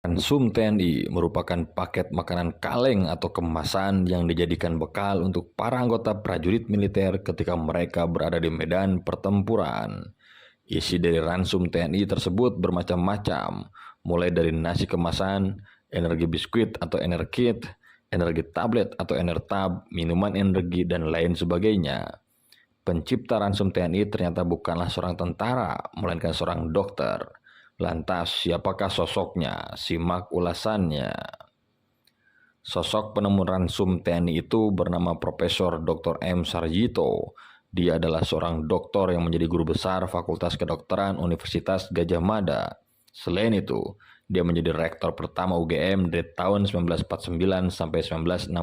Ransum TNI merupakan paket makanan kaleng atau kemasan yang dijadikan bekal untuk para anggota prajurit militer ketika mereka berada di medan pertempuran. Isi dari ransum TNI tersebut bermacam-macam, mulai dari nasi kemasan, energi biskuit atau enerkit, energi tablet atau enertab, minuman energi, dan lain sebagainya. Pencipta ransum TNI ternyata bukanlah seorang tentara, melainkan seorang dokter. Lantas, siapakah sosoknya? Simak ulasannya. Sosok penemu ransum TNI itu bernama Profesor Dr. M. Sarjito. Dia adalah seorang doktor yang menjadi guru besar Fakultas Kedokteran Universitas Gadjah Mada. Selain itu, dia menjadi rektor pertama UGM dari tahun 1949 sampai 1961.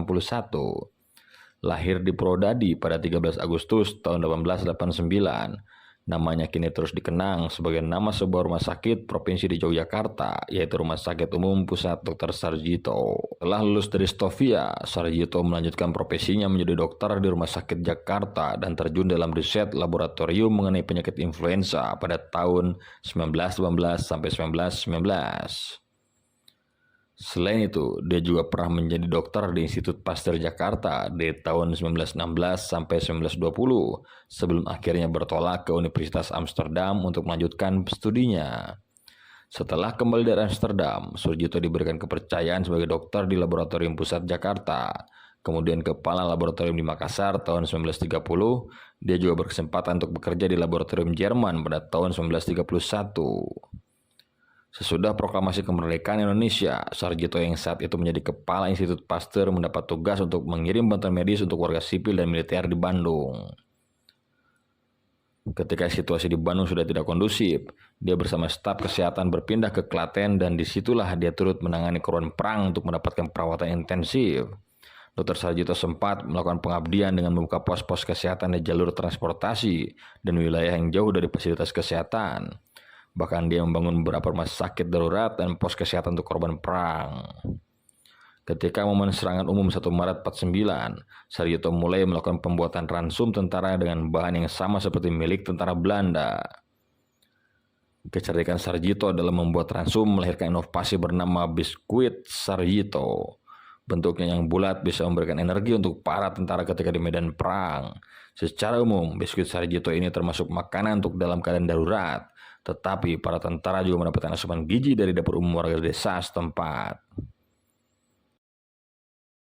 Lahir di Purwodadi pada 13 Agustus tahun 1889. Namanya kini terus dikenang sebagai nama sebuah rumah sakit provinsi di Yogyakarta, yaitu Rumah Sakit Umum Pusat Dr. Sarjito. Setelah lulus dari Stovia, Sarjito melanjutkan profesinya menjadi dokter di Rumah Sakit Jakarta dan terjun dalam riset laboratorium mengenai penyakit influenza pada tahun 1918 sampai 1919. Selain itu, dia juga pernah menjadi dokter di Institut Pasteur Jakarta dari tahun 1916 sampai 1920, sebelum akhirnya bertolak ke Universitas Amsterdam untuk melanjutkan studinya. Setelah kembali dari Amsterdam, Sarjito diberikan kepercayaan sebagai dokter di Laboratorium Pusat Jakarta, kemudian kepala laboratorium di Makassar tahun 1930. Dia juga berkesempatan untuk bekerja di laboratorium Jerman pada tahun 1931. Sesudah proklamasi kemerdekaan Indonesia, Sarjito yang saat itu menjadi kepala Institut Pasteur mendapat tugas untuk mengirim bantuan medis untuk warga sipil dan militer di Bandung. Ketika situasi di Bandung sudah tidak kondusif, dia bersama staf kesehatan berpindah ke Klaten dan disitulah dia turut menangani korban perang untuk mendapatkan perawatan intensif. Dr. Sarjito sempat melakukan pengabdian dengan membuka pos-pos kesehatan di jalur transportasi dan wilayah yang jauh dari fasilitas kesehatan. Bahkan dia membangun beberapa rumah sakit darurat dan pos kesehatan untuk korban perang. Ketika momen serangan umum 1 Maret 49, Sarjito mulai melakukan pembuatan ransum tentara dengan bahan yang sama seperti milik tentara Belanda. Kecerdikan Sarjito dalam membuat ransum melahirkan inovasi bernama biskuit Sarjito. Bentuknya yang bulat bisa memberikan energi untuk para tentara ketika di medan perang. Secara umum, biskuit Sarjito ini termasuk makanan untuk dalam keadaan darurat. Tetapi para tentara juga mendapatkan asupan gizi dari dapur umum warga desa setempat.